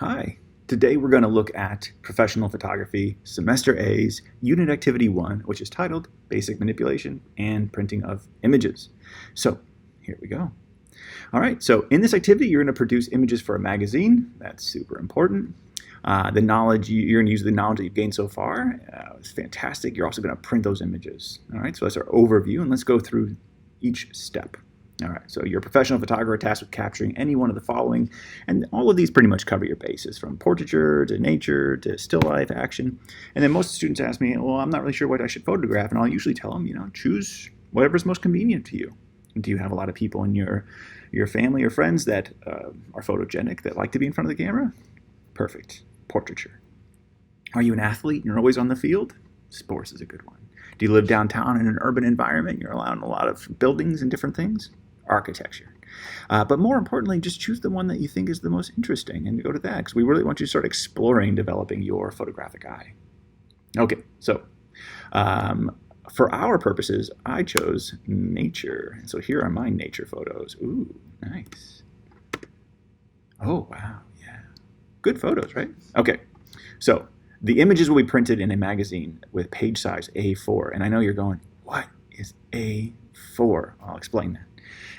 Hi, today we're going to look at Professional Photography Semester A's Unit Activity 1, which is titled Basic Manipulation and Printing of Images. So here we go. All right, so in this activity you're going to produce images for a magazine. That's super important. The knowledge, you're going to use the knowledge that you've gained so far. It's fantastic. You're also going to print those images. All right, so that's our overview, and let's go through each step. All right, so you're a professional photographer tasked with capturing any one of the following, and all of these pretty much cover your bases, from portraiture to nature to still life action. And then most students ask me, well, I'm not really sure what I should photograph, and I'll usually tell them, choose whatever's most convenient to you. Do you have a lot of people in your family or friends that are photogenic, that like to be in front of the camera? Perfect. Portraiture. Are you an athlete and you're always on the field? Sports is a good one. Do you live downtown in an urban environment? You're around a lot of buildings and different things? Architecture. But more importantly, just choose the one that you think is the most interesting and go to that, because we really want you to start exploring developing your photographic eye. Okay, so for our purposes, I chose nature. So here are my nature photos. Ooh, nice. Oh, wow, yeah. Good photos, right? Okay, so the images will be printed in a magazine with page size A4. And I know you're going, what is A4? I'll explain that.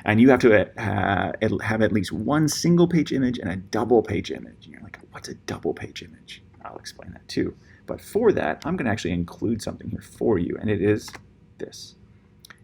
And you have to have at least one single page image and a double page image. And you're like, what's a double page image? I'll explain that too. But for that, I'm going to actually include something here for you, and it is this.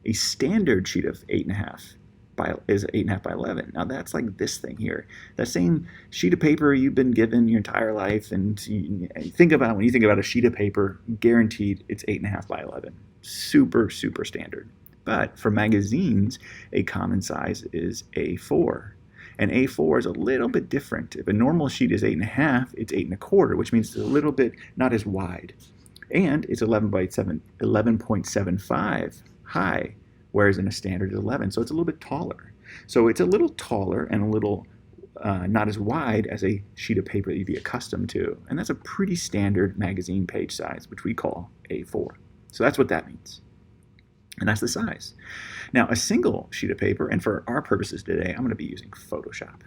A standard sheet of 8.5 is 8.5 by 11. Now that's like this thing here. That same sheet of paper you've been given your entire life, and you think about, when you think about a sheet of paper, guaranteed it's 8.5 by 11. Super, super standard. But for magazines, a common size is A4. And A4 is a little bit different. If a normal sheet is 8.5, it's 8.25, which means it's a little bit not as wide. And it's 11.75 high, whereas in a standard it's 11. So it's a little bit taller. So it's a little taller and a little not as wide as a sheet of paper that you'd be accustomed to. And that's a pretty standard magazine page size, which we call A4. So that's what that means. And that's the size. Now, a single sheet of paper, and for our purposes today, I'm going to be using Photoshop.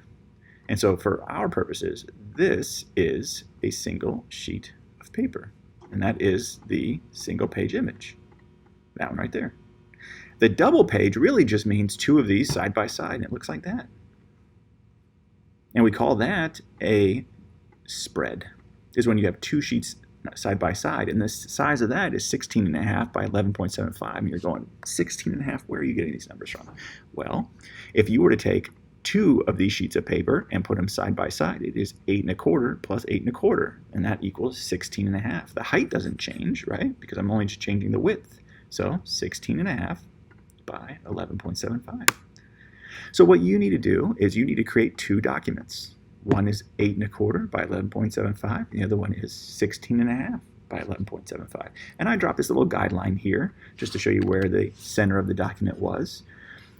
And so for our purposes, this is a single sheet of paper. And that is the single page image. That one right there. The double page really just means two of these side by side, and it looks like that. And we call that a spread, is when you have two sheets side by side, and the size of that is 16.5 by 11.75. And you're going, 16.5, where are you getting these numbers from? Well, if you were to take two of these sheets of paper and put them side by side, it is 8.25 plus 8.25, and that equals 16.5. The height doesn't change, right? Because I'm only just changing the width. So 16.5 by 11.75. So what you need to do is you need to create two documents. One is 8.25 by 11.75. The other one is 16.5 by 11.75. And I dropped this little guideline here just to show you where the center of the document was.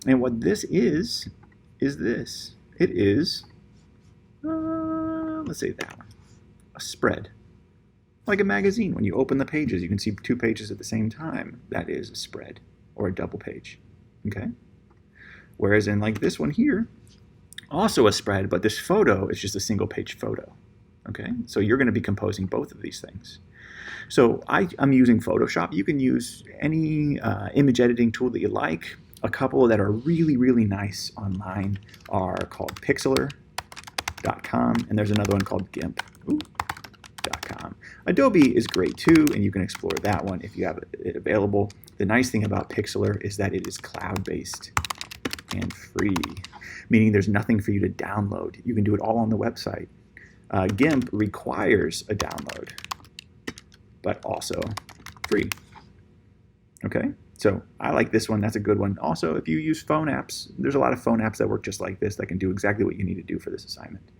And what this is this. It is, let's say that one, a spread. Like a magazine, when you open the pages, you can see two pages at the same time. That is a spread, or a double page, okay? Whereas in like this one here, also a spread, but this photo is just a single page photo. Okay, so you're going to be composing both of these things. So I'm using Photoshop. You can use any image editing tool that you like. A couple that are really, really nice online are called Pixlr.com, and there's another one called GIMP.com. Adobe is great too, and you can explore that one if you have it available. The nice thing about Pixlr is that it is cloud-based and free, meaning there's nothing for you to download. You can do it all on the website. GIMP requires a download, but also free. Okay, so I like this one. That's a good one. Also, if you use phone apps, there's a lot of phone apps that work just like this that can do exactly what you need to do for this assignment.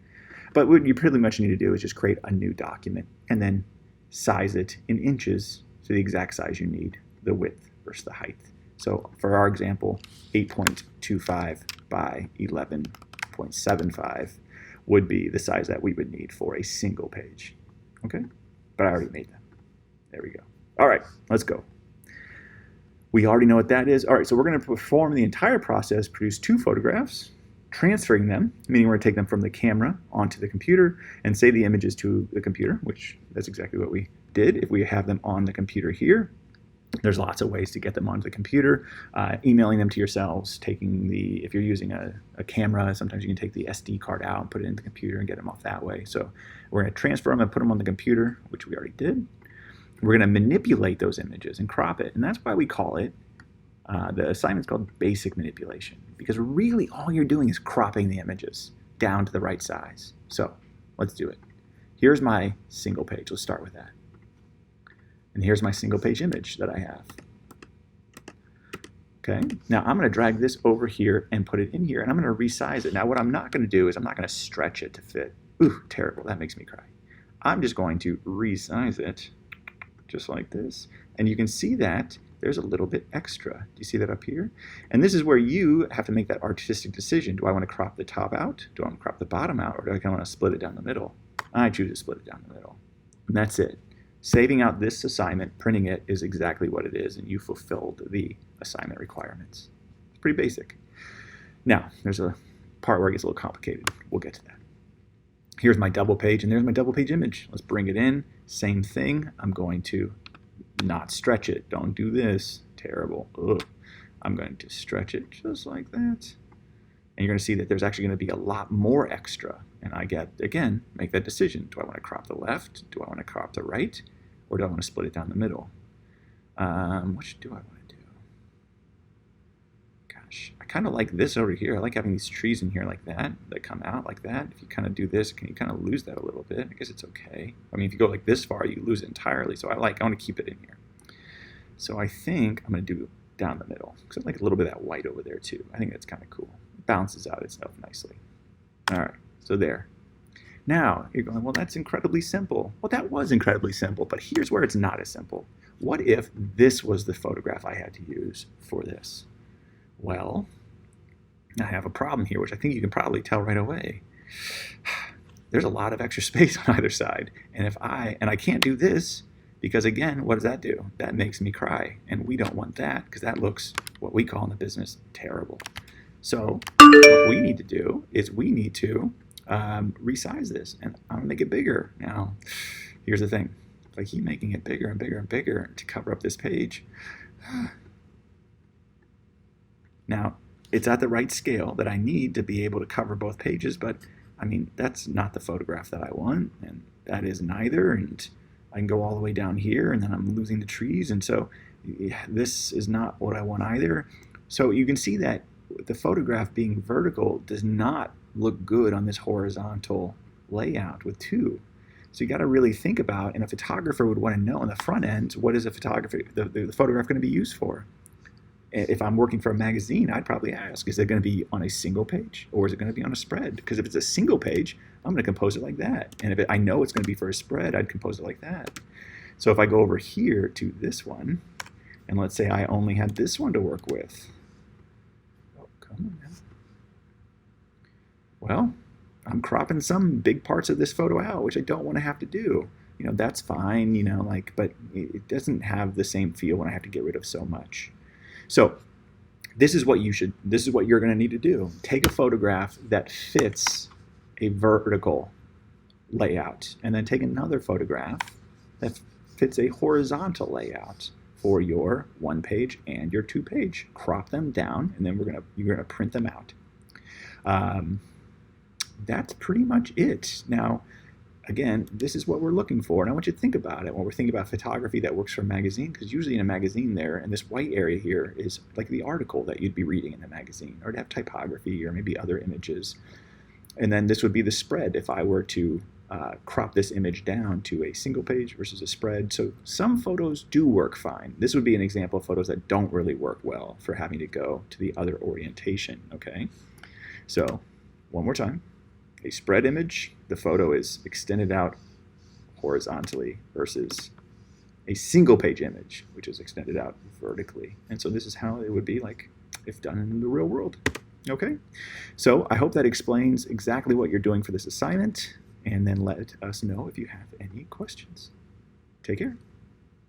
But what you pretty much need to do is just create a new document and then size it in inches to the exact size you need, the width versus the height. So for our example, 8.25 by 11.75 would be the size that we would need for a single page. Okay? But I already made them. There we go. All right, let's go. We already know what that is. All right, so we're going to perform the entire process, produce two photographs, transferring them, meaning we're going to take them from the camera onto the computer and save the images to the computer, which that's exactly what we did. If we have them on the computer here, there's lots of ways to get them onto the computer, emailing them to yourselves, if you're using a camera, sometimes you can take the SD card out and put it in the computer and get them off that way. So we're going to transfer them and put them on the computer, which we already did. We're going to manipulate those images and crop it, and that's why we call it, the assignment's called basic manipulation, because really all you're doing is cropping the images down to the right size. So let's do it. Here's my single page. Let's start with that. And here's my single page image that I have. Okay, now I'm going to drag this over here and put it in here, and I'm going to resize it. Now what I'm not going to do is I'm not going to stretch it to fit. Ooh, terrible, that makes me cry. I'm just going to resize it just like this, and you can see that there's a little bit extra. Do you see that up here? And this is where you have to make that artistic decision. Do I want to crop the top out? Do I want to crop the bottom out? Or do I want to split it down the middle? I choose to split it down the middle. And that's it. Saving out this assignment, printing it, is exactly what it is, and you fulfilled the assignment requirements. It's pretty basic. Now, there's a part where it gets a little complicated. We'll get to that. Here's my double page, and there's my double page image. Let's bring it in. Same thing. I'm going to not stretch it. Don't do this. Terrible. Ugh. I'm going to stretch it just like that. And you're going to see that there's actually going to be a lot more extra. And I get, again, make that decision. Do I want to crop the left? Do I want to crop the right? Or do I want to split it down the middle? Which do I want to do? Gosh, I kind of like this over here. I like having these trees in here like that come out like that. If you kind of do this, can you kind of lose that a little bit? I guess it's okay. I mean, if you go like this far, you lose it entirely. So I want to keep it in here. So I think I'm going to do down the middle, because I like a little bit of that white over there too. I think that's kind of cool. It balances out itself nicely. All right, so there. Now, you're going, well, that's incredibly simple. Well, that was incredibly simple, but here's where it's not as simple. What if this was the photograph I had to use for this? Well, I have a problem here, which I think you can probably tell right away. There's a lot of extra space on either side, and I can't do this, because again, what does that do? That makes me cry, and we don't want that, because that looks, what we call in the business, terrible. So what we need to do is we need to resize this, and I'm gonna make it bigger. Now, here's the thing. If I keep making it bigger and bigger and bigger to cover up this page, now it's at the right scale that I need to be able to cover both pages, but I mean, that's not the photograph that I want, and that is neither, and I can go all the way down here, and then I'm losing the trees, and so this is not what I want either. So you can see that the photograph being vertical does not look good on this horizontal layout with two. So you got to really think about, and a photographer would want to know on the front end, what is the photograph going to be used for? If I'm working for a magazine, I'd probably ask, is it going to be on a single page, or is it going to be on a spread? Because if it's a single page, I'm going to compose it like that. And if I know it's going to be for a spread, I'd compose it like that. So if I go over here to this one, and let's say I only had this one to work with. Oh, come on now. Well, I'm cropping some big parts of this photo out, which I don't want to have to do. You know, that's fine, you know, like, but it doesn't have the same feel when I have to get rid of so much. So this is what you're going to need to do. Take a photograph that fits a vertical layout, and then take another photograph that fits a horizontal layout for your 1-page and your 2-page. Crop them down, and then you're gonna print them out. That's pretty much it. Now, again, this is what we're looking for, and I want you to think about it when we're thinking about photography that works for a magazine, because usually in a magazine there, and this white area here is like the article that you'd be reading in the magazine, or to have typography or maybe other images. And then this would be the spread if I were to crop this image down to a single page versus a spread. So some photos do work fine. This would be an example of photos that don't really work well for having to go to the other orientation, okay? So one more time. A spread image, the photo is extended out horizontally, versus a single page image, which is extended out vertically. And so this is how it would be like if done in the real world. Okay, so I hope that explains exactly what you're doing for this assignment, and then let us know if you have any questions. Take care.